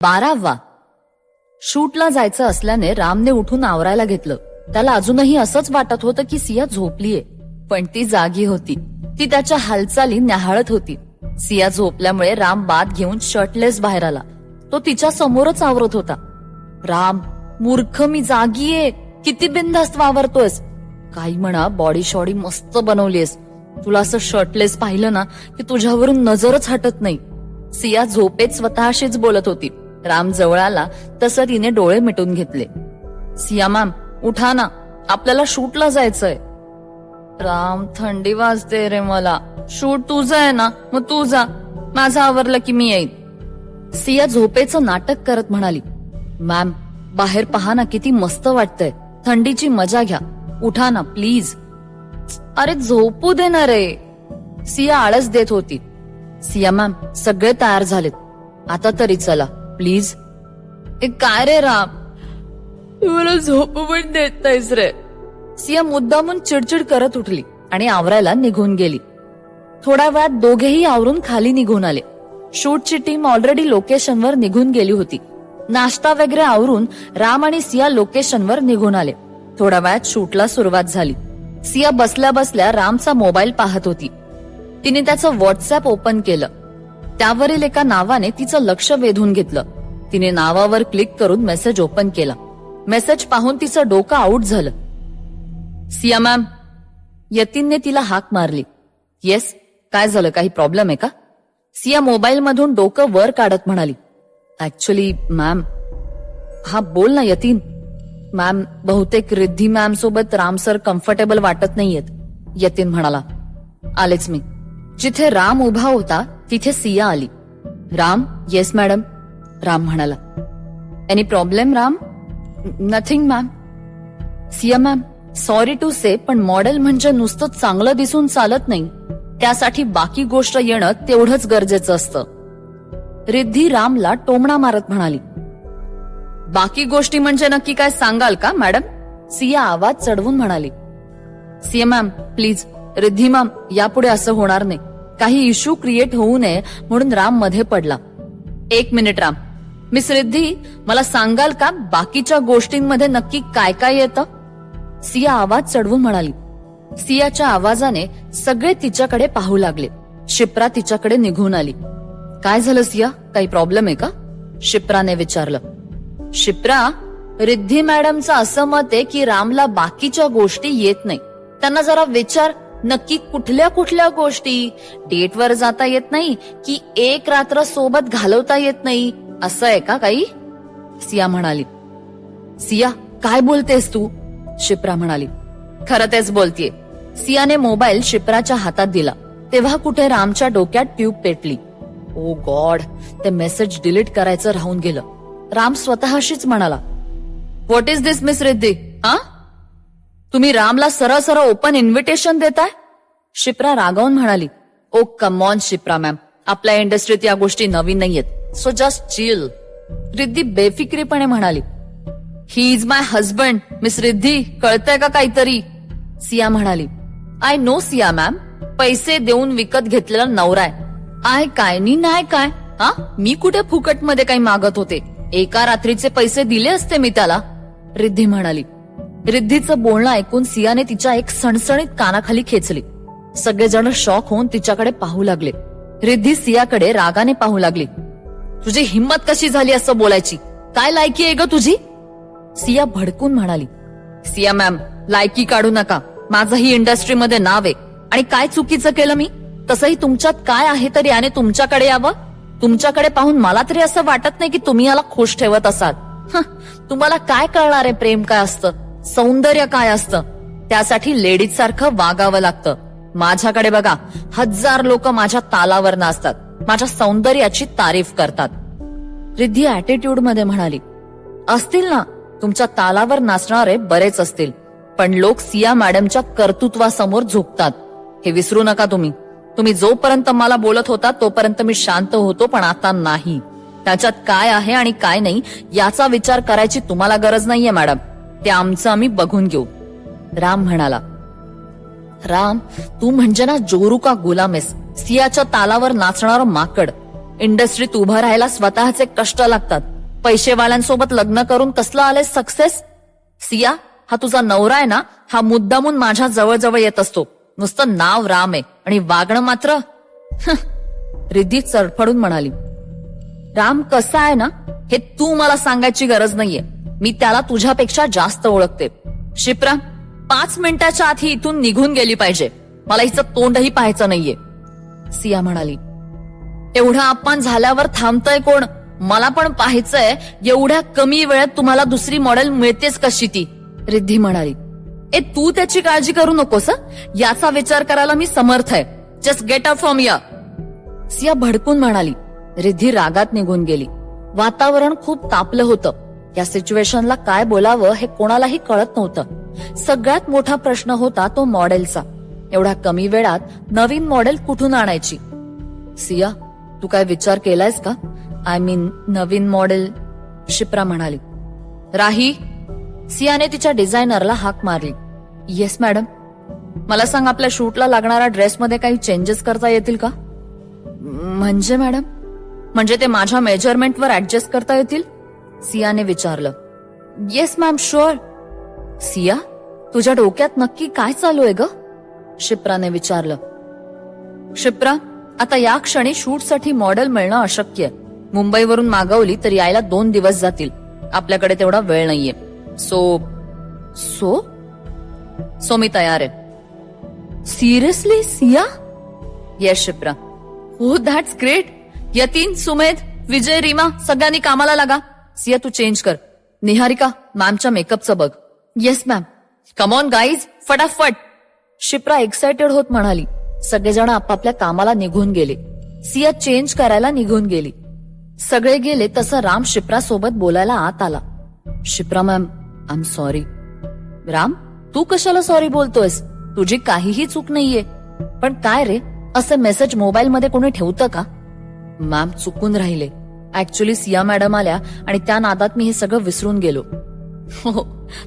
12वा. शूटला जायचं असल्याने रामने उठून आवरायला घेतलं. त्याला अजूनही असंच वाटत होतं की सिया झोपलीये, पण ती जागी होती. ती त्याच्या हालचाली न्याहाळत होती. सिया झोपल्यामुळे राम बाथ घेऊन शर्टलेस बाहेर आला. तो तिच्या समोरच आवरत होता. राम, मूर्ख, मी जागीये, किती बिनधास्त वावरतोयस. काही म्हणा, बॉडी शॉडी मस्त बनवलीयस. तुला असं शर्टलेस पाहिलं ना की तुझ्यावरून नजरच हटत नाही. सिया झोपेत स्वतःशीच बोलत होती. राम जवळ आला तसं तिने डोळे मिटून घेतले. सिया मॅम, उठा ना, आपल्याला शूटला जायचंय. राम, थंडी वाजते रे मला. शूट तुझं आहे ना, मग तू जा, माझं आवरलं की मी येईन. सिया झोपेचं नाटक करत म्हणाली, मॅम बाहेर पहा ना, किती मस्त वाटतंय. थंडीची मजा घ्या, उठा ना प्लीज. अरे झोपू दे ना रे. सिया आळस देत होती. सिया मॅम, सगळे तयार झालेत, आता तरी चला प्लीज. काय रे राम, मला झोपू पण देत नाहीस रे. सिया मुद्दामून चिडचिड करत उठली आणि आवरायला निघून गेली. थोड्या वेळात दोघेही आवरून खाली निघून आले. शूटची टीम ऑलरेडी लोकेशनवर निघून गेली होती. नाश्ता वगैरे आवरून राम आणि सिया लोकेशनवर निघून आले. थोड्या वेळात शूटला सुरुवात झाली. सिया बसल्या बसल्या रामचा मोबाईल पाहत होती. तिने त्याचं व्हॉट्सअप ओपन केलं. त्यावरील एका नावाने तिचं लक्ष वेधून घेतलं. तिने नावावर क्लिक करून मेसेज ओपन केला. मेसेज पाहून तिचं डोकं आऊट झालं. सिया मॅम. यतीनने तिला हाक मारली. येस, काय झालं, काही प्रॉब्लेम आहे का? सिया मोबाईल मधून डोकं वर काढत म्हणाली, ऍक्च्युली मॅम. हा बोल ना यतीन. मॅम, बहुतेक रिद्धी मॅम सोबत राम सर कम्फर्टेबल वाटत नाहीयेत. यतीन म्हणाला. आलेच मी. जिथे राम उभा होता तिथे सिया आली. राम. Yes madam. राम म्हणाला. Any problem Ram? Nothing ma'am. Siya ma'am, sorry to say, पण मॉडेल म्हणजे नुसतं चांगलं दिसून चालत नाही, त्यासाठी बाकी गोष्ट येणं तेवढंच गरजेचं असतं. रिद्धी रामला टोमणा मारत म्हणाली. बाकी गोष्टी म्हणजे नक्की काय सांगाल का मॅडम? सिया आवाज चढवून म्हणाली. Siya ma'am please. Riddhi ma'am, यापुढे असं होणार नाही. काही इश्यू क्रिएट होऊ नये म्हणून राम मध्ये पडला. एक मिनिट राम. मिस रिद्धी, मला सांगाल का बाकीच्या गोष्टींमध्ये नक्की काय काय येतं? सिया आवाज चढवून म्हणाली. सियाच्या आवाजाने सगळे तिच्याकडे पाहू लागले. शिप्रा तिच्याकडे निघून आली. काय झालं सिया, काही प्रॉब्लेम आहे का? शिप्राने विचारलं. शिप्रा, रिद्धी मॅडमचं असं मत आहे की रामला बाकीच्या गोष्टी येत नाही. त्यांना जरा विचार, नक्की कुठल्या कुठल्या गोष्टी. डेटवर जाता येत नाही की एक रात्र सोबत घालवता येत नाही, असं आहे का काही? सिया म्हणाली. सिया, काय बोलतेस तू? शिप्रा म्हणाली. खरं तेच बोलतीये. सियाने मोबाईल शिप्राच्या हातात दिला तेव्हा कुठे रामच्या डोक्यात ट्यूब पेटली. ओ गॉड, ते मेसेज डिलीट करायचं राहून गेलं. राम स्वतःशीच म्हणाला. What is this miss Riddhi? हा, तुम्ही रामला सरळ सरळ ओपन इन्व्हिटेशन देताय? शिप्रा रागावून म्हणाली. ओ कम ऑन शिप्रा मॅम, आपल्या इंडस्ट्रीत या गोष्टी नवीन नाहीयेत, सो जस्ट चिल. रिद्धी बेफिक्रीपणे म्हणाली. He is my husband miss Riddhi, कळतंय का काहीतरी? सिया म्हणाली. आय नो सिया मॅम, पैसे देऊन विकत घेतलेला नवरा आहे. आय काय नी नाही काय. हा, मी कुठे फुकटमध्ये काही मागत होते. एका रात्रीचे पैसे दिले असते मी त्याला. रिद्धी म्हणाली. रिद्धीचं बोलणं ऐकून सियाने तिच्या एक सणसणीत कानाखाली खेचली. सगळेजण शॉक होऊन तिच्याकडे पाहू लागले. रिद्धी सियाकडे रागाने पाहू लागली. तुझी हिंमत कशी झाली असं बोलायची? काय लायकी आहे ग तुझी? सिया भडकून म्हणाली. सिया मॅम, लायकी काढू नका. माझंही इंडस्ट्रीमध्ये नाव आहे आणि काय चुकीचं केलं मी? तसंही तुमच्यात काय आहे तरी याने तुमच्याकडे यावं. तुमच्याकडे पाहून मला तरी असं वाटत नाही की तुम्ही याला खुश ठेवत असाल. तुम्हाला काय कळणार आहे प्रेम काय असतं, सौंदर्य काय असतं? त्यासाठी लेडीज सारखं वागावं लागतं. माझ्याकडे बघा, 1000 लोक माझ्या तालावर नाचतात, माझ्या सौंदर्याची तारीफ करतात. रिद्धी ऍटिट्यूड मध्ये म्हणाली. असतील ना, तुमच्या तालावर नाचणारे बरेच असतील, पण लोक सिया मॅडमच्या कर्तृत्वासमोर झुकतात, हे विसरू नका तुम्ही. तुम्ही जोपर्यंत मला बोलत होता तोपर्यंत मी शांत होतो, पण आता नाही. त्याच्यात काय आहे आणि काय नाही याचा विचार करायची तुम्हाला गरज नाहीये मॅडम, ते आमचं आम्ही बघून घेऊ. राम म्हणाला. राम, तू म्हणजे ना जोरू का गुलाम आहेस, सियाच्या तालावर नाचणारं माकड. इंडस्ट्रीत उभं राहायला स्वतःचे कष्ट लागतात. पैसेवाल्यांसोबत लग्न करून कसलं आलंय सक्सेस? सिया, हा तुझा नवरा आहे ना, हा मुद्दामून माझ्या जवळ येत असतो. नुसतं नाव राम आहे आणि वागणं मात्र रिद्धी चरफडून म्हणाली. राम कसा आहे ना हे तू मला सांगायची गरज नाहीये. मी त्याला तुझ्यापेक्षा जास्त ओळखते. शिप्रा, 5 मिनिटाच्या आत ही इथून निघून गेली पाहिजे. मला हिचं तोंडही पाहायचं नाहीये. सिया म्हणाली. एवढा अपमान झाल्यावर थांबतय कोण? मला पण पाहायचंय एवढ्या कमी वेळात तुम्हाला दुसरी मॉडेल मिळतेच कशी ती. रिद्धी म्हणाली. तू त्याची काळजी करू नकोस. याचा विचार करायला मी समर्थ आहे. Just get out from here. Siya भडकून म्हणाली. रिद्धी रागात निघून गेली. वातावरण खूप तापलं होतं. या सिच्युएशनला काय बोलावं हे कोणालाही कळत नव्हतं. सगळ्यात मोठा प्रश्न होता तो मॉडेलचा. एवढ्या कमी वेळात नवीन मॉडेल कुठून आणायची? सिया, तू काय विचार केलायस का? I mean Naveen model, Shipra म्हणाली. राही, सियाने तिच्या डिझायनरला हाक मारली. Yes madam. मला सांग, आपल्या शूटला लागणाऱ्या ड्रेसमध्ये काही चेंजेस करता येतील का? म्हणजे मॅडम? म्हणजे ते माझ्या मेजरमेंटवर ऍडजस्ट करता येतील? सियाने विचारलं. Yes ma'am, sure. सिया, तुझ्या डोक्यात नक्की काय चालू आहे ग? शिप्राने विचारलं. शिप्रा, आता या क्षणी शूटसाठी मॉडेल मिळणं अशक्य आहे. मुंबईवरून मागवली तर यायला 2 दिवस जातील. आपल्याकडे तेवढा वेळ नाहीये. सो मी तयार आहे. सिरियसली सिया? येस शिप्रा. हो, दॅट्स ग्रेट. यतीन, सुमेध, विजय, रीमा सगळ्यांनी कामाला लागा. सिया, तू चेंज कर. निहारिका, मॅमच्या मेकअपचं बघ. Yes ma'am. Come on guys, फटाफट. शिप्रा एक्सायटेड होत म्हणाली. सगळेजण आपापल्या कामाला निघून गेले. सिया चेंज करायला निघून गेली. सगळे गेले तसं राम शिप्रा सोबत बोलायला आत आला. Shipra ma'am, I am sorry. Ram, तू कशाला सॉरी बोलतोयस? तुझी काहीही चूक नाहीये. पण काय रे, असं मेसेज मोबाईल मध्ये कोणी ठेवतं का? मॅम, चुकून राहिले. ऍक्च्युली सिया मॅडम आल्या आणि त्या नादात मी हे सगळं विसरून गेलो. हो,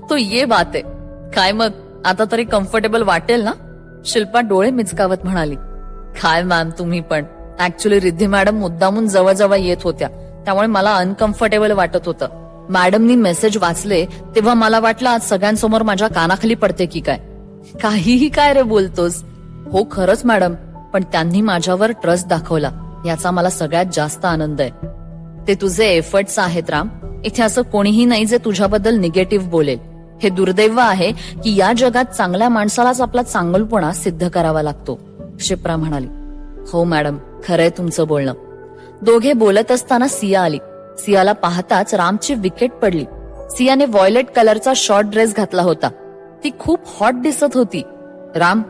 तो ये बात आहे. काय मग, आता तरी कम्फर्टेबल वाटेल ना? शिल्पा डोळे मिचकावत म्हणाली. काय मॅम, तुम्ही पण. ऍक्च्युली रिद्धी मॅडम मुद्दामून जवळ येत होत्या, त्यामुळे मला अनकम्फर्टेबल वाटत होतं. मॅडमनी मेसेज वाचले तेव्हा मला वाटलं आज सगळ्यांसमोर माझ्या कानाखाली पडते की काय. काहीही काय रे बोलतोस? हो खरंच मॅडम, पण त्यांनी माझ्यावर ट्रस्ट दाखवला, याचा मला सगळ्यात जास्त आनंद आहे. ते तुझे एफर्ट्स आहेत राम. इथे असं कोणीही नाही जे तुझ्याबद्दल निगेटिव्ह बोलेल. हे दुर्दैव आहे की या जगात चांगल्या माणसालाच आपला चांगलपणा सिद्ध करावा लागतो. शिप्रा म्हणाली. हो मॅडम, खरंय तुमचं बोलणं. दोघे बोलत असताना सिया आली. सियाला पाहताच रामची विकेट पडली. सियाने व्हायलेट कलरचा शॉर्ट ड्रेस घातला होता. ती खूप हॉट दिसत होती. राम,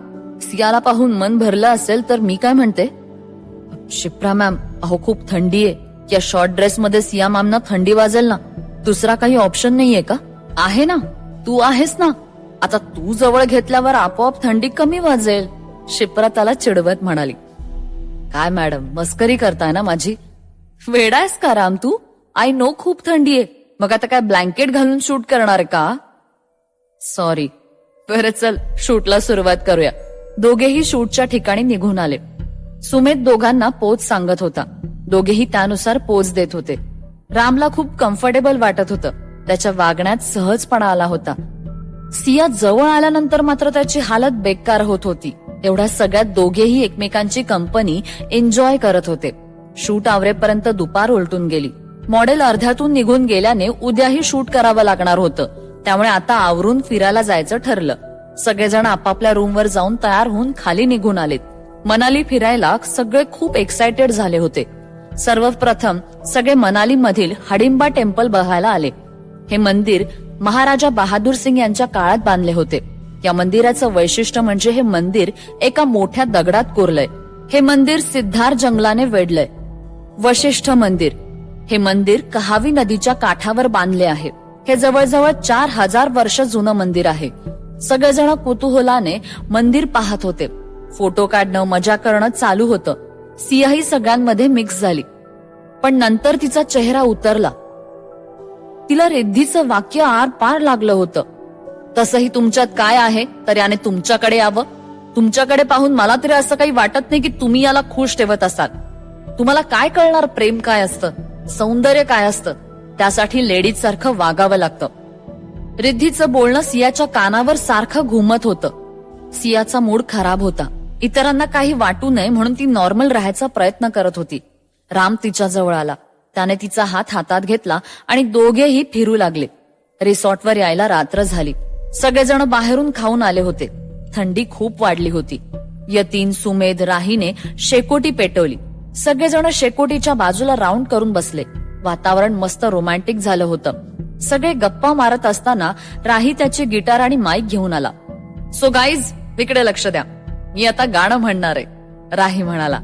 सियाला पाहून मन भरलं असेल तर मी काय म्हणते? शिप्रा मॅम, अहो खूप थंडी आहे. या शॉर्ट ड्रेसमध्ये सिया मॅमना थंडी वाजेल ना. दुसरा काही ऑप्शन नाहीये का? आहे ना, तू आहेस ना. आता तू जवळ घेतल्यावर आपोआप थंडी कमी वाजेल. शिप्रा त्याला चिडवत म्हणाली. काय मॅडम, मस्करी करताय ना माझी? वेडायस का राम तू? आय नो खूप थंडी आहे. मग आता काय ब्लँकेट घालून शूट करणार का? सॉरी. बरं चल, शूटला सुरुवात करूया. दोघेही शूटच्या ठिकाणी निघून आले. सुमेध दोघांना पोज सांगत होता. दोघेही त्यानुसार पोज देत होते. रामला खूप कम्फर्टेबल वाटत होतं. त्याच्या वागण्यात सहजपणा आला होता. सिया जवळ आल्यानंतर मात्र त्याची हालत बेकार होत होती. एवढ्या सगळ्यात दोघेही एकमेकांची कंपनी एन्जॉय करत होते. शूट आवरेपर्यंत दुपार उलटून गेली. मॉडेल अर्ध्यातून निघून गेल्याने उद्याही शूट करावं लागणार होतं. त्यामुळे आता आवरून फिरायला जायचं ठरलं. सगळेजण आपापल्या रूमवर जाऊन तयार होऊन खाली निघून आलेत. मनाली फिरायला सगळे खूप एक्सायटेड झाले होते. सर्वप्रथम सगळे मनाली मधील हडिंबा टेम्पल बघायला आले. हे मंदिर महाराजा बहादूर सिंग यांच्या काळात बांधले होते. या मंदिराचं वैशिष्ट्य म्हणजे हे मंदिर एका मोठ्या दगडात कोरलंय. हे मंदिर सिद्धार जंगलाने वेढलंय. वशिष्ठ मंदिर, हे मंदिर कहावी नदीच्या काठावर बांधले आहे. हे जवळजवळ 4000 वर्ष जुनं मंदिर आहे. सगळेजण कुतूहलाने मंदिर पाहत होते. फोटो काढणं, मजा करणं चालू होतं. सियाही सगळ्यांमध्ये मिक्स झाली. पण नंतर तिचा चेहरा उतरला. तिला रिद्धीचं वाक्य आर पार लागलं होतं. तसंही तुमच्यात काय आहे तर याने तुमच्याकडे यावं. तुमच्याकडे पाहून मला तरी असं काही वाटत नाही की तुम्ही याला खुश ठेवत असाल. तुम्हाला काय कळणार प्रेम काय असतं, सौंदर्य काय असतं. त्यासाठी लेडीज सारखं वागावं लागतं. रिद्धीचं बोलणं सियाच्या कानावर सारखं घुमत होतं. सियाचा मूड खराब होता. इतरांना काही वाटू नये म्हणून ती नॉर्मल राहायचा प्रयत्न करत होती. राम तिच्या जवळ आला. त्याने तिचा हात हातात घेतला आणि दोघेही फिरू लागले. रिसॉर्टवर यायला रात्र झाली. सगळेजण बाहेरून खाऊन आले होते. थंडी खूप वाढली होती. यतीन, सुमेध, राहीने शेकोटी पेटवली. सगळेजण शेकोटीच्या बाजूला राऊंड करून बसले. वातावरण मस्त रोमॅन्टिक झालं होतं. सगळे गप्पा मारत असताना राही त्याची गिटार आणि माईक घेऊन आला. सो गाईज, इकडे लक्ष द्या, मी आता गाणं म्हणणार आहे, राही म्हणाला.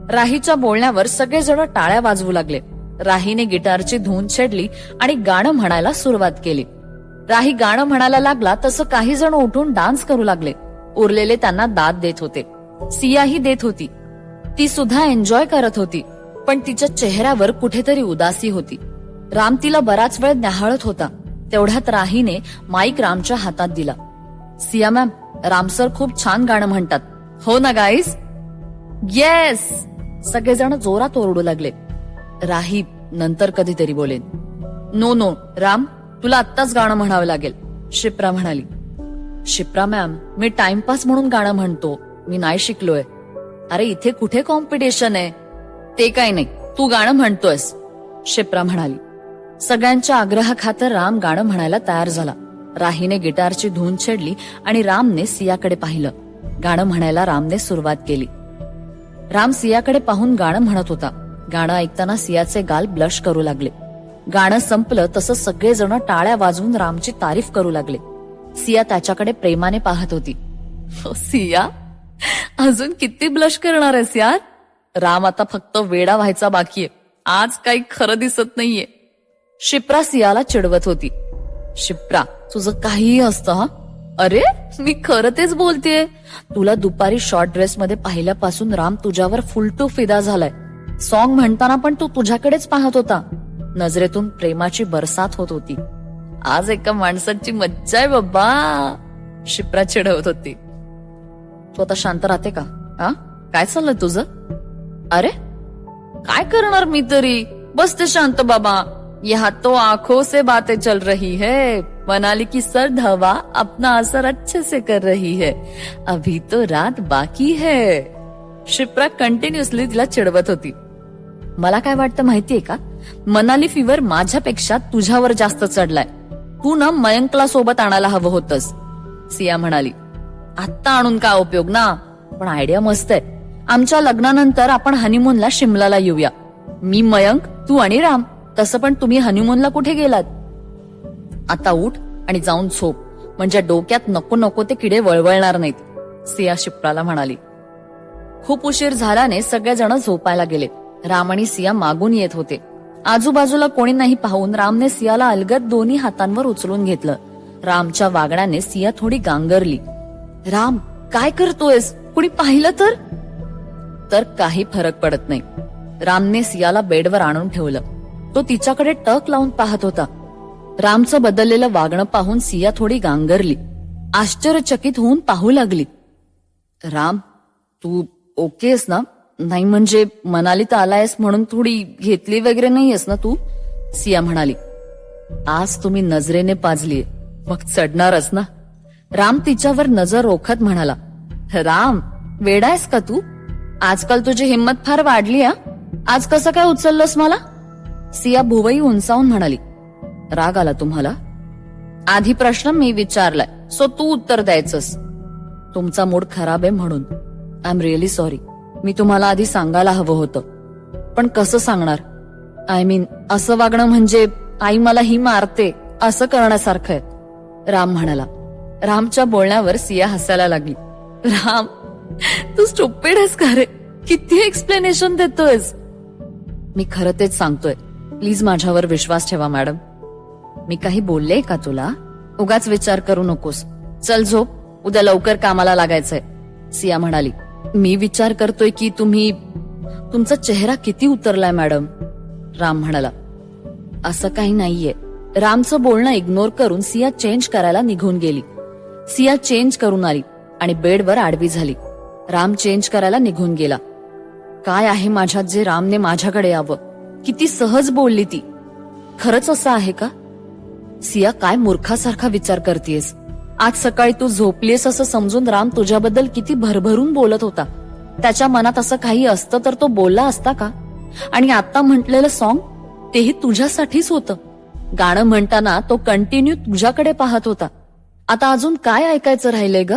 राहीच्या बोलण्यावर सगळेजण टाळ्या वाजवू लागले. राहीने गिटारची धून छेडली आणि गाणं म्हणायला सुरुवात केली. राही गाणं म्हणायला लागला तसं काही जण उठून डान्स करू लागले. उरलेले त्यांना दाद देत होते. सियाही देत होती. ती सुद्धा एन्जॉय करत होती, पण तिच्या चेहऱ्यावर कुठेतरी उदासी होती. राम तिला बराच वेळ न्याहाळत होता. तेवढ्यात राहीने माईक रामच्या हातात दिला. सिया मॅम, राम सर खूप छान गाणं म्हणतात. हो ना गाईज? येस, सगळेजण जोरात ओरडू लागले. राही नंतर कधीतरी बोलेन. नो नो राम, तुला आत्ताच गाणं म्हणावं लागेल, शिप्रा म्हणाली. शिप्रा मॅम, मी टाइमपास म्हणून गाणं म्हणतो, मी नाही शिकलोय. अरे इथे कुठे कॉम्पिटिशन आहे? ते काही नाही, तू गाणं म्हणतोयस, शिप्रा म्हणाली. सगळ्यांच्या आग्रहाखातर राम गाणं म्हणायला तयार झाला. राहीने गिटारची धून छेडली आणि रामने सियाकडे पाहिलं. गाणं म्हणायला रामने सुरुवात केली. राम सियाकडे पाहून गाणं म्हणत होता. गाणं ऐकताना सियाचे गाल ब्लश करू लागले. गाणं संपलं तसं सगळेजण टाळ्या वाजवून रामची तारीफ करू लागले. सिया त्याच्याकडे प्रेमाने पाहत होती. सिया, अजून किती ब्लश करणार आहेस यार? राम आता फक्त वेडा व्हायचा बाकीये. आज काही खरं दिसत नाहीये. शिप्रा सियाला चिडवत होती. शिप्रा, तुझं काहीही असतं हा. अरे मी खरं तेच बोलतेय. तुला दुपारी शॉर्ट ड्रेस मध्ये पाहिल्यापासून राम तुझ्यावर फुल टू फिदा झालाय. सॉन्ग म्हणताना पण तो तुझ्याकडेच पाहत होता. नजरेतून प्रेमाची बरसात होत होती. आज एका माणसाची मज्जा आहे बाबा, शिप्रा चिडवत होती. तू आता शांत राहते का? हा, काय चाललंय तुझं? अरे काय करणार मी तरी, बसते शांत बाबा. यहाँ तो आंखों से बातें चल रही है, मनाली की सर्द हवा अपना असर अच्छे से कर रही है, अभी तो रात बाकी है. शिप्रा कंटिन्युअसली तिला चिडवत होती. मला काय वाटतं माहितीये का, मनाली फिवर माझ्यापेक्षा तुझ्यावर जास्त चढलाय. तू ना मयंकला सोबत आणायला हवं होतंस, सिया म्हणाली. आत्ता आणून काय उपयोग ना, पण आयडिया मस्त आहे. आमच्या लग्नानंतर आपण हनीमूनला शिमलाला येऊया. मी, मयंक, तू आणि राम. तसं पण तुम्ही हनीमूनला कुठे गेलात? आता उठ आणि जाऊन झोप, म्हणजे डोक्यात नको नको ते किडे वळवळणार नाहीत, सिया शिप्राला म्हणाली. खूप उशीर झाल्याने सगळेजण झोपायला गेले. राम आणि सिया मागून येत होते. आजूबाजूला कोणी नाही पाहून रामने सियाला अलगद दोन्ही हातांवर उचलून घेतलं. रामच्या वागण्याने सिया थोडी गांगरली. राम, काय करतोयस? कुणी पाहिलं तर काही फरक पडत नाही. रामने सियाला बेडवर आणून ठेवलं. तो तिच्याकडे टक लावून पाहत होता. रामचं बदललेलं वागणं पाहून सिया थोडी गांगरली. आश्चर्यचकित होऊन पाहू लागली. राम, तू ओकेस ना? नाही म्हणजे मनालीत आलायस म्हणून थोडी घेतली वगैरे नाहीयेस ना तू? सिया म्हणाली. आज तुम्ही नजरेने पाजलीये, मग चढणारच ना. राम तिच्यावर नजर रोखत म्हणाला. राम, वेडायस का तू? आजकाल तुझी हिंमत फार वाढली हा. आज कसं काय उचललंस मला? सिया भुवई उंचावून म्हणाली. राग आला तुम्हाला? आधी प्रश्न मी विचारलाय, सो तू उत्तर द्यायचंस. तुमचा मूड खराब आहे म्हणून. I am really sorry. मी तुम्हाला आधी सांगायला हवं होतं, पण कसं सांगणार? आय मीन, असं वागणं म्हणजे आई मला ही मारते असं करण्यासारखं आहे, राम म्हणाला. रामच्या बोलण्यावर सिया हसायला लागली. राम, तू स्टुपिड आहेस का रे? किती एक्सप्लेनेशन देतोयस? मी खरं तेच सांगतोय. प्लीज माझ्यावर विश्वास ठेवा मॅडम. मी काही बोलले का तुला? उगाच विचार करू नकोस. चल झोप, उद्या लवकर कामाला लागायचंय, सिया म्हणाली. मी विचार करतोय की तुमचा चेहरा किती उतरलाय मॅडम, राम म्हणाला. असं काही नाहीये. रामचं बोलणं इग्नोर करून सिया चेंज करायला निघून गेली. सिया चेंज करून आली आणि बेडवर आडवी झाली. राम चेंज करायला निघून गेला. काय आहे माझ्यात जे रामने माझ्याकडे यावं. किती सहज बोलली ती. खरंच असं आहे का? सिया, काय मूर्खासारखा विचार करतेस. आज सकाळी तू झोपलीस असं समजून राम तुझ्याबद्दल किती भरभरून बोलत होता. त्याच्या मनात असं काही असतं तर तो बोलला असता का? आणि आता म्हटलेलं सॉन्ग तेही तुझ्यासाठीच होतं. गाणं म्हणताना तो कंटिन्यू तुझ्याकडे पाहत होता. आता अजून काय ऐकायचं राहिलंय ग?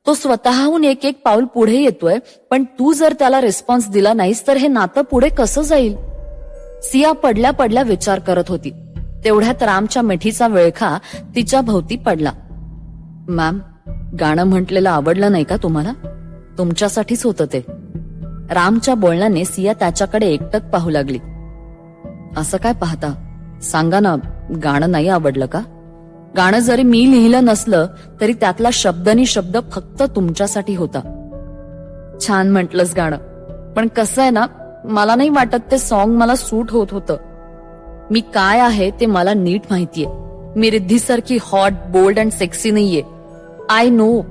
तो स्वतःहून एक एक पाऊल पुढे येतोय, पण तू जर त्याला रिस्पॉन्स दिला नाहीस तर हे नातं पुढे कसं जाईल? सिया पडल्या पडल्या विचार करत होती. तेवढ्यात रामच्या मिठीचा विळखा तिच्या भोवती पडला. मॅम, गाणं म्हटलेलं आवडलं नाही का तुम्हाला? तुमच्यासाठीच होतं ते. रामच्या बोलण्याने सिया त्याच्याकडे एकटक पाहू लागली. असं काय पाहता? सांगा ना, गाणं नाही आवडलं का? गाणं जरी मी लिहिलं नसलं तरी त्यातला शब्दनी शब्द फक्त तुमच्यासाठी होता. छान म्हटलंस गाणं, पण कसं आहे ना, मला नाही वाटत ते सॉन्ग मला सूट होत होतं. मी काय आहे ते मला नीट माहितीये. मी रिद्धीसारखी हॉट, बोल्ड अँड सेक्सी नाहीये. I know.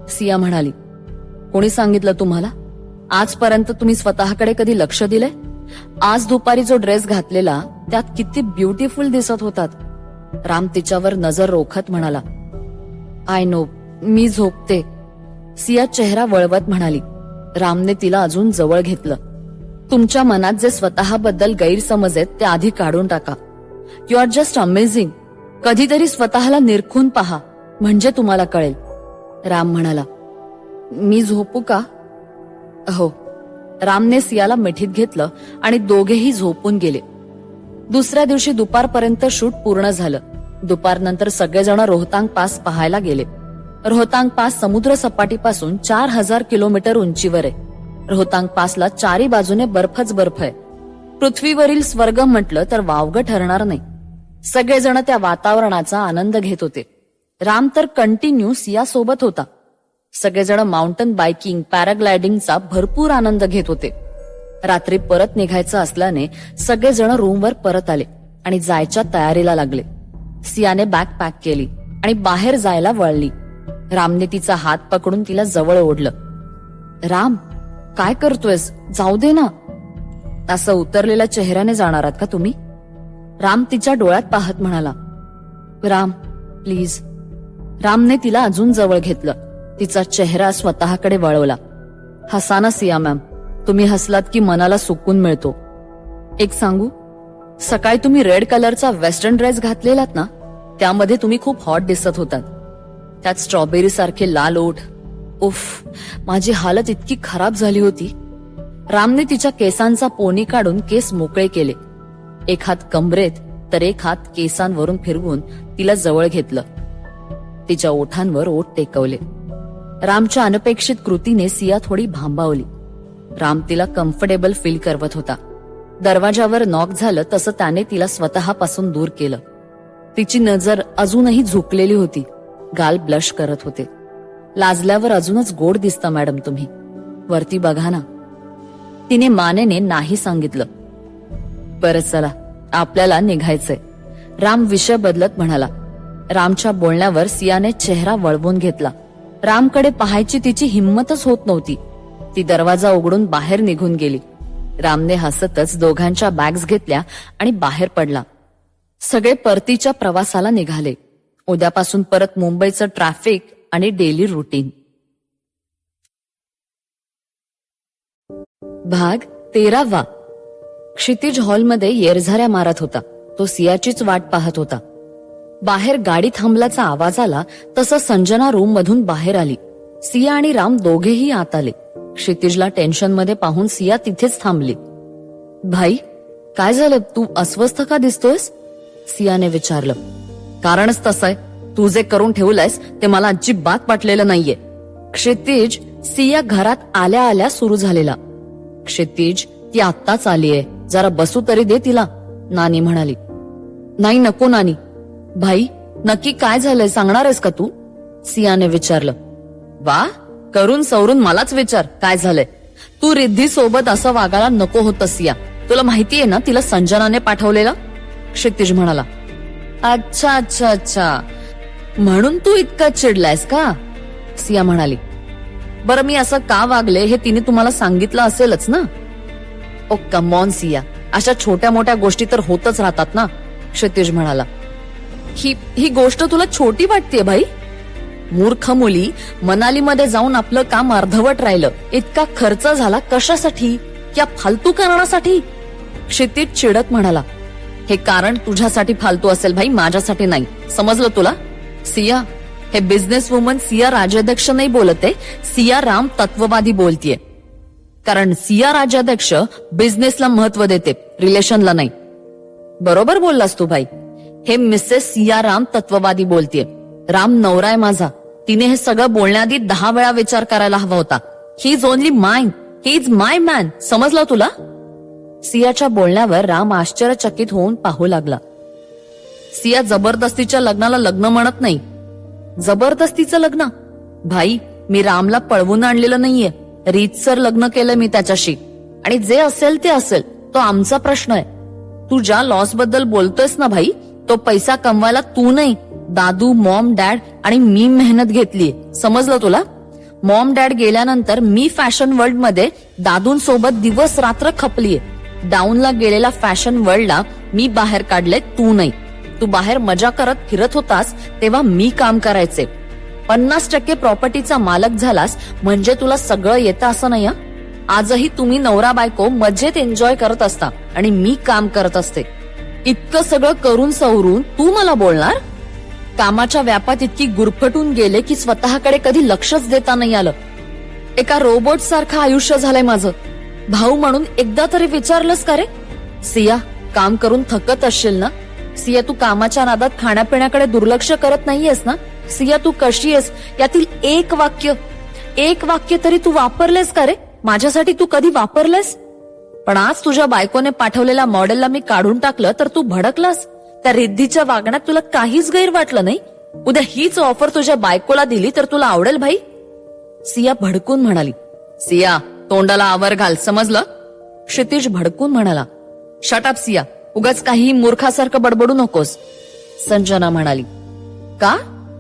सिया म्हणाली. कोणी सांगितलं तुम्हाला? आजपर्यंत तुम्ही स्वतःकडे कधी लक्ष दिलंय? आज दुपारी जो ड्रेस घातलेला त्यात किती ब्युटिफुल दिसत होतात. राम तिच्यावर नजर रोखत म्हणाला. आय नो, मी झोपते. सिया चेहरा वळवत म्हणाली. रामने तिला अजून जवळ घेतलं. तुमच्या मनात जे स्वतःबद्दल गैरसमज आहेत ते आधी काढून टाका. You are just amazing. कधीतरी स्वतःला निरखून पहा, म्हणजे तुम्हाला कळेल. राम म्हणाला. मी झोपू का? हो. रामने सियाला मिठीत घेतलं आणि दोघेही झोपून गेले. दुसऱ्या दिवशी दुपारपर्यंत शूट पूर्ण झालं. दुपारनंतर सगळेजण रोहतांग पास पाहायला गेले. रोहतांग पास समुद्र सपाटीपासून 4000 किलोमीटर उंचीवर आहे. रोहतांग पासला चारी बाजूने बर्फच बर्फ आहे. पृथ्वीवरील स्वर्ग म्हटलं तर वावगं ठरणार नाही. सगळेजण त्या वातावरणाचा आनंद घेत होते. राम तर कंटिन्यू सिया सोबत होता. सगळेजण माउंटन बायकिंग, पॅराग्लायडिंगचा भरपूर आनंद घेत होते. रात्री परत निघायचं असल्याने सगळेजण रूमवर परत आले आणि जायच्या तयारीला लागले. सियाने बॅग पॅक केली आणि बाहेर जायला वळली. रामने तिचा हात पकडून तिला जवळ ओढलं. राम, काय करतोयस? जाऊ दे ना. असं उतरलेल्या चेहऱ्याने जाणार आहात का तुम्ही? राम तिच्या डोळ्यात पाहत म्हणाला. राम, प्लीज. रामने तिला अजून जवळ घेतलं. तिचा चेहरा स्वतःकडे वळवला. हसा ना सिया मॅम. तुम्ही हसलात की मनाला सुकून मिळतो. एक सांगू? सकाळी तुम्ही रेड कलरचा वेस्टर्न ड्रेस घातलेलात ना, त्यामध्ये तुम्ही खूप हॉट दिसत होतात. त्यात स्ट्रॉबेरी सारखे लाल ओठ. उफ, माझी हालत इतकी खराब झाली होती. रामने तिच्या केसांचा पोनी काढून केस मोकळे केले. एक हात कमरेत तर एक हात केसांवरून फिरवून तिला जवळ घेतलं. तिच्या ओठांवर ओठ टेकवले. रामच्या अनपेक्षित कृतीने सिया थोडी भांबावली. राम तिला कम्फर्टेबल फील करवत होता. दरवाजावर नॉक झालं तसं त्याने तिला स्वतःपासून दूर केलं. तिची नजर अजूनही झुकलेली होती. गाल ब्लश करत होते. लाजल्यावर अजूनच गोड दिसता मॅडम तुम्ही. वरती बघा ना. तिने मानेने नाही सांगितलं. बरं चला, आपल्याला निघायचंय. राम विषय बदलत म्हणाला. रामच्या बोलण्यावर सियाने चेहरा वळवून घेतला. रामकडे पाहायची तिची हिंमतच होत नव्हती. ती दरवाजा उघडून बाहेर निघून गेली. रामने हसतच दोघांच्या बॅग्स घेतल्या आणि बाहेर पडला. सगळे परतीच्या प्रवासाला निघाले. उद्यापासून परत मुंबईचं ट्रॅफिक आणि डेली रुटीन. भाग 13. क्षितिज हॉलमध्ये येरझाऱ्या मारत होता. तो सियाचीच वाट पाहत होता. बाहेर गाडी थांबल्याचा आवाज आला तसं संजना रूम मधून बाहेर आली. सिया आणि राम दोघेही आत आले. क्षितिजला टेन्शन मध्ये पाहून सिया तिथेच थांबली. भाई, काय झालं? तू अस्वस्थ का दिसतोयस? सियाने विचारलं. कारणच तसं आहे. तू जे करून ठेवलंयस ते मला अजिबात पटलेलं नाहीये. क्षितिज, सिया घरात आल्या आल्या सुरू झालेला. क्षितिज, ती आत्ताच आलीये, जरा बसू तरी दे तिला, नानी म्हणाली. नाही, नको नानी. भाई, नक्की काय झालंय सांगणार आहेस का तू? सियाने विचारलं. वा, करून सवरून मलाच विचार काय झालंय. तू रिद्धी सोबत असं वागायला नको होतं सिया. तुला माहितीये ना तिला संजनाने पाठवलेलं? क्षितिज म्हणाला. अच्छा अच्छा अच्छा, म्हणून तू इतका चिडलायस का? सिया म्हणाली. बरं, मी असं का वागले हे तिने तुम्हाला सांगितलं असेलच ना? ओ कमॉन सिया, अशा छोट्या मोठ्या गोष्टी तर होतच राहतात ना, क्षितिज म्हणाला. ही गोष्ट तुला छोटी वाटतेय भाई? मूर्ख मुली, मनालीमध्ये जाऊन आपलं काम अर्धवट राहिलं, इतका खर्च झाला कशासाठी? या फालतू कारणासाठी? क्षितिज चिडत म्हणाला. हे कारण तुझ्यासाठी फालतू असेल भाई, माझ्यासाठी नाही. समजलं तुला? सिया, हे बिझनेस वुमन सिया राज्याध्यक्ष नाही बोलते, सिया राम तत्ववादी बोलतीये. कारण सिया राज्याध्यक्ष बिझनेसला महत्व देते, रिलेशनला नाही. बरोबर बोललास तू भाई. हे मिसेस सिया राम तत्ववादी बोलतीये. राम नवरा आहे माझा. तिने हे सगळं बोलण्याआधी 10 वेळा विचार करायला हवा होता. He is only mine, he is my man. समजलं तुला? सियाच्या बोलण्यावर राम आश्चर्यचकित होऊन पाहू लागला. सिया जबरदस्तीच्या लग्नाला लग्न म्हणत नाही. जबरदस्तीचं लग्न? भाई, मी रामला पळवून आणलेलं नाहीये. रीतसर लग्न केलं मी त्याच्याशी. आणि जे असेल ते असेल, तो आमचा प्रश्न आहे. तू ज्या लॉस बद्दल बोलतोयस ना भाई, तो पैसा कमवायला तू नाही, दादू, मॉम, डॅड आणि मी मेहनत घेतलीये. समजलं तुला? मॉम डॅड गेल्यानंतर मी फॅशन वर्ल्ड मध्ये दादूंसोबत दिवस रात्र खपलीये. डाऊनला गेलेला फॅशन वर्ल्डला मी बाहेर काढले, तू नाही. तू बाहेर मजा करत फिरत होतास तेव्हा मी काम करायचे. 50% प्रॉपर्टीचा मालक झालास म्हणजे तुला सगळं येतं असं नाही. आजही तुम्ही नवरा बायको मजेत एन्जॉय करत असता आणि मी काम करत असते. इतकं सगळं करून सवरून तू मला बोलणार? कामाच्या व्यापात इतकी गुरफटून गेले की स्वतःकडे कधी लक्षच देता नाही आलं. एका रोबोट सारखं आयुष्य झालंय माझं. भाऊ म्हणून एकदा तरी विचारलंस का रे? सिया, काम करून थकत असशील ना? सिया, तू कामाच्या नादात खाण्यापिण्याकडे दुर्लक्ष करत नाहीयेस ना? सिया, तू कशी आहेस यातील एक वाक्य तरी तू वापरलेस का रे? माझ्यासाठी तू कधी वापरलेस? पण आज तुझ्या बायकोने पाठवलेल्या मॉडेलला मी काढून टाकलं तर तू भडकलास. त्या रिद्धीच्या वागण्यात तुला काहीच गैर वाटलं नाही? उद्या हीच ऑफर तुझ्या बायकोला दिली तर तुला आवडेल भाई? सिया भडकून म्हणाली. सिया, तोंडाला आवर घाल, समजलं? क्षितिज भडकून म्हणाला. शट अप सिया, उगाच काही मूर्खासारखं बडबडू नकोस. संजना म्हणाली. का?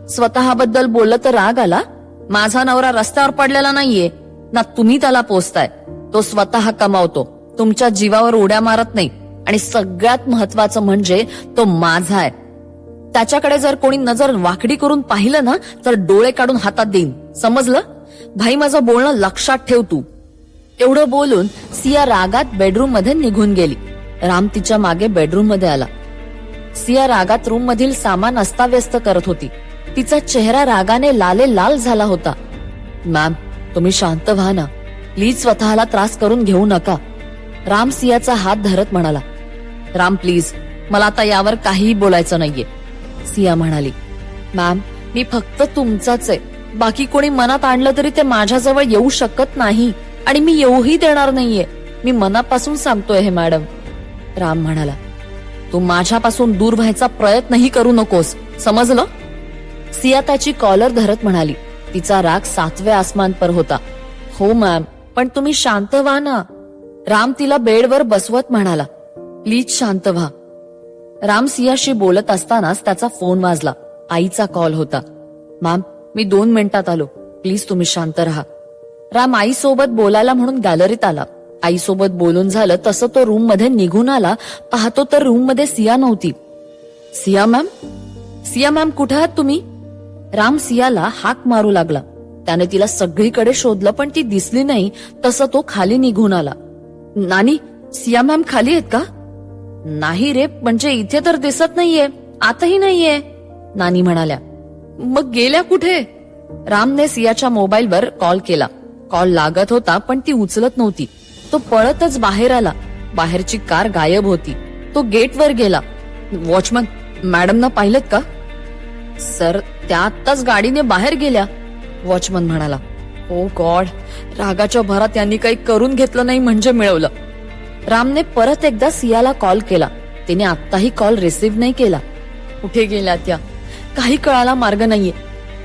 स्वतःबद्दल बोललं तर राग आला? माझा नवरा रस्त्यावर पडलेला नाहीये ना, तुम्ही त्याला पोसताय. तो स्वतः कमावतो, तुमच्या जीवावर उड्या मारत नाही. आणि सगळ्यात महत्वाचं म्हणजे तो माझा आहे. त्याच्याकडे जर कोणी नजर वाकडी करून पाहिलं ना तर डोळे काढून हातात देईन. समजलं? भाई, माझं बोलणं लक्षात ठेव तू. एवढं बोलून सिया रागात बेडरूम मध्ये निघून गेली. राम तिच्या मागे बेडरूम मध्ये आला. सिया रागात रूम मधील सामान अस्ताव्यस्त करत होती. तिचा चेहरा रागाने लाल झाला होता. मॅम, तुम्ही शांत व्हा ना, प्लीज स्वतःला त्रास करून घेऊ नका. राम सियाचा हात धरत म्हणाला. राम प्लीज, मला आता यावर काहीही बोलायचं नाहीये. सिया म्हणाली. मॅम, मी फक्त तुमचाच आहे. बाकी कोणी मनात आणलं तरी ते माझ्याजवळ येऊ शकत नाही आणि मी येऊही देणार नाहीये. मी मनापासून सांगतोय हे मॅडम. राम म्हणाला. तू माझ्यापासून दूर व्हायचा प्रयत्नही करू नकोस, समजलं? सिया त्याची कॉलर धरत म्हणाली. तिचा राग 7वे आसमान पर होता. हो मॅम, पण तुम्ही शांत व्हा ना. राम तिला बेडवर बसवत म्हणाला. प्लीज शांत व्हा. राम सियाशी बोलत असतानाच त्याचा फोन वाजला. आईचा कॉल होता. मॅम, मी 2 मिनिटात आलो, प्लीज तुम्ही शांत राहा. राम आईसोबत बोलायला म्हणून गॅलरीत आला. आईसोबत बोलून झालं तसं तो रूम मध्ये निघून आला. पाहतो तर रूम मध्ये सिया नव्हती. सिया मॅम कुठे आहात तुम्ही? राम सियाला हाक मारू लागला. त्याने तिला सगळीकडे शोधलं पण ती दिसली नाही. तसं तो खाली निघून आला. नानी, सिया मॅम खाली आहेत का? नाही रे, म्हणजे इथे तर दिसत नाहीये, आताही नाहीये, नानी म्हणाल्या. मग गेल्या कुठे? रामने सियाच्या मोबाईलवर कॉल केला. कॉल लागत होता पण ती उचलत नव्हती. तो पळतच बाहेर आला. बाहेरची कार गायब होती. तो गेटवर गेला. वॉचमन, मॅडमना पाहिलं का? सर, त्या आत्ताच गाडीने बाहेर गेल्या, वॉचमन म्हणाला. ओ गॉड, रागाच्या भरात यांनी काही करून घेतलं नाही म्हणजे मिळवलं. रामने परत एकदा सियाला कॉल केला. तिने आत्ताही कॉल रिसीव्ह नाही केला. कुठे गेल्या त्या? काही कळायला मार्ग नाहीये.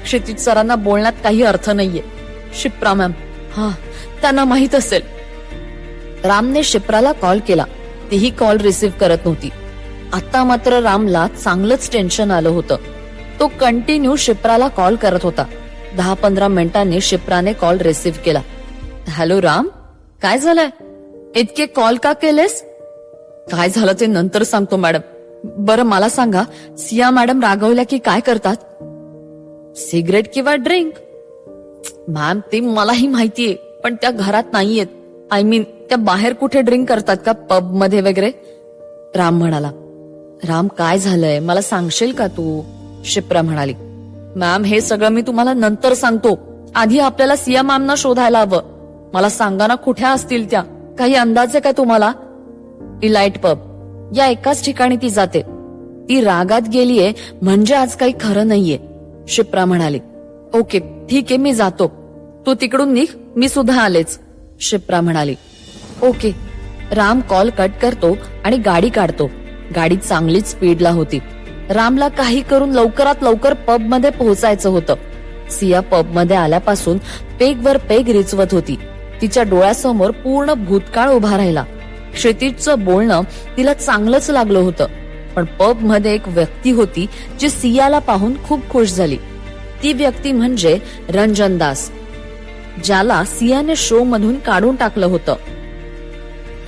क्षितिज सरांना बोलण्यात काही अर्थ नाहीये. शिप्रा मॅम, हा, त्यांना माहित असेल. रामने शिप्राला कॉल केला. तीही कॉल रिसीव्ह करत नव्हती. आता मात्र रामला चांगलंच टेन्शन आलं होतं. तो कंटिन्यू शिप्राला कॉल करत होता. 10-15 मिनिटांनी शिप्राने कॉल रिसीव्ह केला. हॅलो राम, काय झालंय? इतके कॉल का केलेस? काय झालं ते नंतर सांगतो मॅडम. बरं मला सांगा, सिया मॅडम रागवल्या की काय करतात? सिगरेट किंवा ड्रिंक? मॅम ते मलाही माहितीये, पण त्या घरात नाहीयेत. आय मीन त्या बाहेर कुठे ड्रिंक करतात का, पब मध्ये वगैरे? राम म्हणाला. राम काय झालंय मला सांगशील का तू? शिप्रा म्हणाली. मॅम हे सगळं मी तुम्हाला नंतर सांगतो. आधी आपल्याला सिया मॅमना शोधायला हवं. मला सांगा ना कुठे असतील त्या. काही अंदाज आहे का तुम्हाला? इलाइट पब या एकाच ठिकाणी ती जाते. ती रागात गेलीये म्हणजे आज काही खरं नाहीये, शिप्रा म्हणाली. ओके ठीक आहे, मी जातो. तू तिकडून निघ, मी सुद्धा आलेच, शिप्रा म्हणाली. ओके. राम कॉल कट करतो आणि गाडी काढतो. गाडी चांगलीच स्पीडला होती. रामला काही करून लवकरात लवकर पब मध्ये पोहोचायचं होतं. सिया पब मध्ये आल्यापासून पेगवर पेग रिचवत होती. तिच्या डोळ्यासमोर पूर्ण भूतकाळ उभा राहिला. क्षितिजचं बोलणं तिला चांगलंच लागलं होतं, पण पब मध्ये एक व्यक्ती होती जी सियाला पाहून खूप खुश झाली. ती व्यक्ती म्हणजे रंजन दास, ज्याला सियाने शो मधून काढून टाकलं होतं.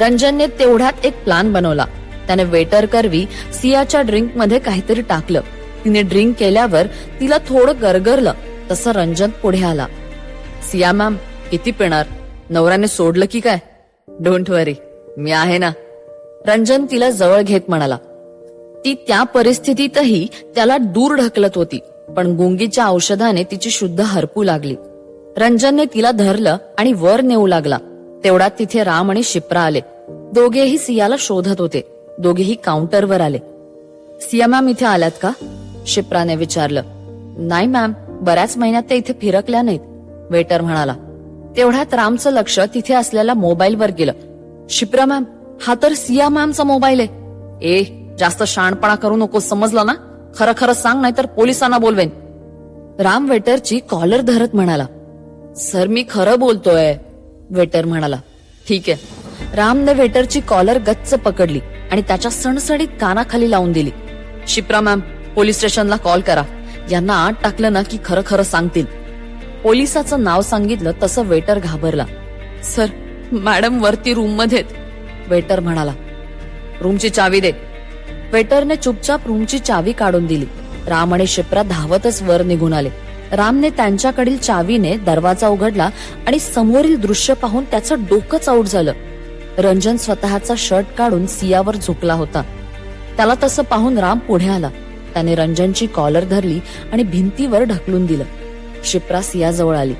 रंजनने तेवढ्यात एक प्लान बनवला. त्याने वेटर करवी सियाच्या ड्रिंक मध्ये काहीतरी टाकलं. तिने ड्रिंक केल्यावर तिला थोडं गरगरलं. तसं रंजन पुढे आला. सिया मॅम किती पिणार? नवऱ्याने सोडलं की काय? डोंट वरी, मी आहे ना, रंजन तिला जवळ घेत म्हणाला. ती त्या परिस्थितीतही त्याला दूर ढकलत होती, पण गुंगीच्या औषधाने तिची शुद्ध हरपू लागली. रंजनने तिला धरलं आणि वर नेऊ लागला. तेवढ्यात तिथे राम आणि शिप्रा आले. दोघेही सियाला शोधत होते. दोघेही काउंटरवर आले. सिया मॅम इथे आल्यात का? शिप्राने विचारलं. नाही मॅम, बऱ्याच महिन्यात ते इथे फिरकल्या नाहीत, वेटर म्हणाला. तेवढ्यात रामचं लक्ष तिथे असलेल्या मोबाईलवर गेलं. शिप्रा मॅम, हा तर सिया मॅमचा मोबाईल आहे. ए जास्त शहाणपणा करू नको, समजलं ना? खरं खरं सांग, नाहीतर पोलिसांना बोलवेन, राम वेटरची कॉलर धरत म्हणाला. सर मी खरं बोलतोय, वेटर म्हणाला. ठीक आहे. रामने वेटरची कॉलर गच्च पकडली आणि त्याच्या सणसणीत कानाखाली लावून दिली. शिप्रा मॅम, पोलीस स्टेशनला कॉल करा. यांना आत टाकलं ना की खरं खरं सांगतील. पोलिसाचं नाव सांगितलं तसं वेटर घाबरला. सर मॅडम वरती रूम मध्ये, वेटर म्हणाला. रूमची चावी दे. वेटरने चुपचाप रूमची चावी काढून दिली. राम आणि शिप्रा धावतच वर निघून आले. रामने त्यांच्याकडील चावीने दरवाजा उघडला आणि समोरील दृश्य पाहून त्याचं डोकंच आऊट झालं. रंजन स्वतःचा शर्ट काढून सियावर झुकला होता. त्याला तसं पाहून राम पुढे आला. त्याने रंजनची कॉलर धरली आणि भिंतीवर ढकलून दिलं. शिप्रा सियाजवळ आली.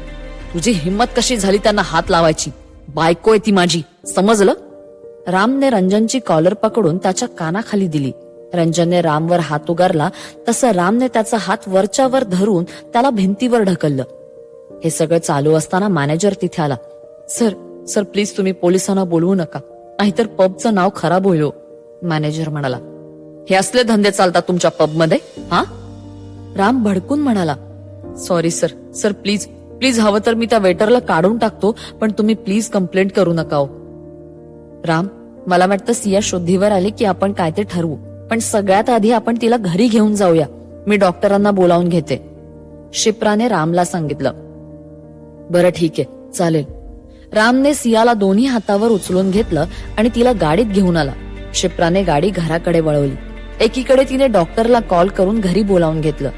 तुझी हिंमत कशी झाली त्यांना हात लावायची? बायको आहे ती माझी, समजलं? रामने रंजनची कॉलर पकडून त्याच्या कानाखाली दिली. रंजनने रामवर हात उगारला तसं रामने त्याचा हात वरच्यावर धरून त्याला भिंतीवर ढकललं. हे सगळं चालू असताना मॅनेजर तिथे आला. सर सर प्लीज तुम्ही पोलिसांना बोलवू नका, नाहीतर पबचं नाव खराब होईल, मॅनेजर म्हणाला. हे असले धंदे चालतात तुमच्या पब मध्ये? हा, राम भडकून म्हणाला. Sorry sir, sir please please, हवं तर मी त्या वेटरला काढून टाकतो, पण तुम्ही प्लीज कंप्लेंट करू नका. राम, मला वाटतं सिया शुद्धीवर आली की आपण काय ते ठरवू, पण सगळ्यात आधी आपण तिला घरी घेऊन जाऊया. मी डॉक्टरांना बोलावून घेते, शिप्राने रामला सांगितलं. बरं ठीक आहे, चालेल. रामने सियाला दोन्ही हातावर उचलून घेतलं आणि तिला गाडीत घेऊन आला. शिप्राने गाडी घराकडे वळवली. एकीकडे तिने डॉक्टरला कॉल करून घरी बोलावून घेतलं.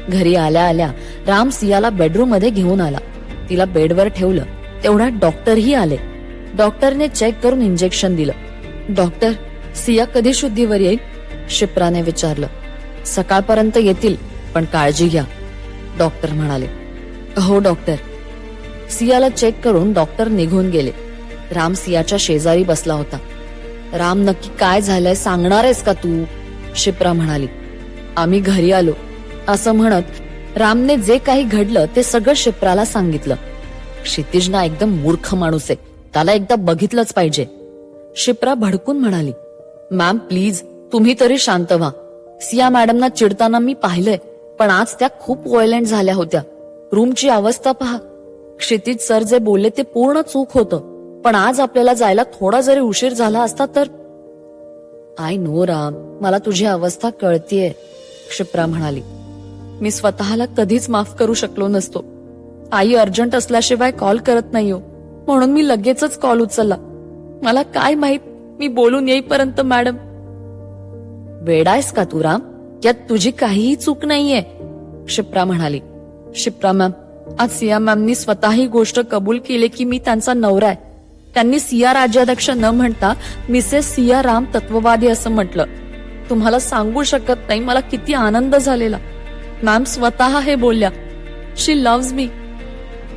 घरी आल्या आल्या राम सियाला बेडरूम मध्ये घेऊन आला. तिला बेडवर ठेवलं. तेवढ्यात डॉक्टरही आले. डॉक्टरने चेक करून इंजेक्शन दिलं. डॉक्टर, सिया कधी शुद्धीवर येईल? शिप्राने विचारलं. सकाळपर्यंत येतील, पण काळजी घ्या, डॉक्टर म्हणाले. हो डॉक्टर. सियाला चेक करून डॉक्टर निघून गेले. राम सियाच्या शेजारी बसला होता. राम, नक्की काय झालंय सांगणार आहेस का तू? शिप्रा म्हणाली. आम्ही घरी आलो, असं म्हणत रामने जे काही घडलं ते सगळं शिप्राला सांगितलं. क्षितिजना एकदम मूर्ख माणूस आहे, त्याला एकदा बघितलंच पाहिजे, शिप्रा भडकून म्हणाली. मॅम प्लीज तुम्ही तरी शांत व्हा. सिया मॅडमना चिडताना मी पाहिलंय, पण आज त्या खूप व्हायलेंट झाल्या होत्या. रूमची अवस्था पहा. क्षितिज सर जे बोलले ते पूर्ण चूक होतं, पण आज आपल्याला जायला थोडा जरी उशीर झाला असता तर. आय नो राम, मला तुझी अवस्था कळतीये, शिप्रा म्हणाली. मी स्वतःला कधीच माफ करू शकलो नसतो. आई अर्जंट असल्याशिवाय कॉल करत नाही हो, म्हणून मी लगेचच कॉल उचलला. मला काय माहित, मी बोलून येईपर्यंत मॅडम. वेडायस का तू राम? यात तुझी काहीही चूक नाहीये, शिप्रा म्हणाली. शिप्रा मॅम, आज सिया मॅमनी स्वतः ही गोष्ट कबूल केली की मी त्यांचा नवरा आहे. त्यांनी सिया राज्याध्यक्ष न म्हणता मिसेस सिया राम तत्ववादी असं म्हटलं. तुम्हाला सांगू शकत नाही मला किती आनंद झालेला. मॅम स्वतः हे बोलल्या, शी लव्हज मी.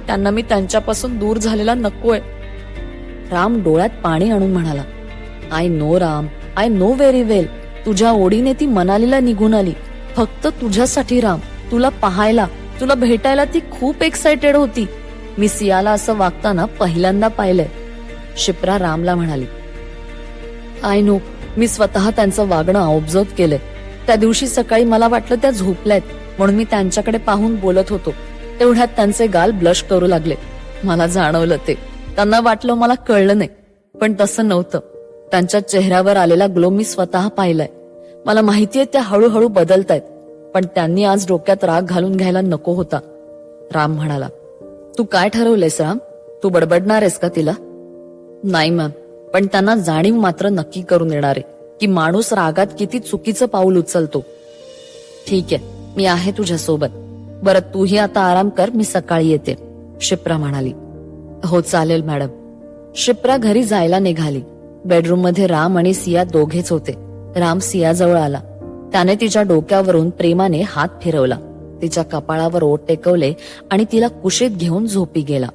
त्यांना मी त्यांच्यापासून दूर झालेला नकोय. राम डोळ्यात पाणी आणून म्हणाला, I know Ram, I know very well. तुझ्या ओढीने ती मनालीला निघून आली, फक्त तुझ्यासाठी राम. तुला पाहायला, तुला भेटायला ती खूप एक्साइटेड होती. मी सियाला असं वागताना पहिल्यांदा पाहिलंय, शिप्रा रामला म्हणाली. आय नो, मी स्वतः त्यांचं वागणं ऑब्झर्व केलंय. त्या दिवशी सकाळी मला वाटलं त्या झोपल्यात, म्हणून मी त्यांच्याकडे पाहून बोलत होतो. तेवढ्यात त्यांचे गाल ब्लश करू लागले. मला जाणवलं ते. त्यांना वाटलं मला कळलं नाही, पण तसं नव्हतं. त्यांच्या चेहऱ्यावर आलेला ग्लो मी स्वतः पाहिलाय. मला माहितीये त्या हळूहळू बदलतायत, पण त्यांनी आज डोक्यात राग घालून घ्यायला नको होता. राम म्हणाला, तू काय ठरवलंयस राम? तू बडबडणार आहेस का तिला? नाही मॅम, पण त्यांना जाणीव मात्र नक्की करून देणार आहे की माणूस रागात किती चुकीचं पाऊल उचलतो. ठीक आहे, मी आहे तुझ्या सोबत. बरं तूही आता आराम कर, मी सकाळी येते, शिप्रा म्हणाली. हो चालेल मॅडम. शिप्रा घरी जायला निघाली. बेडरूम मध्ये राम आणि सिया दोघेच होते. राम सियाजवळ आला. त्याने तिच्या डोक्यावरून प्रेमाने हात फिरवला, तिच्या कपाळावर ओठ टेकवले आणि तिला कुशीत घेऊन झोपी गेला.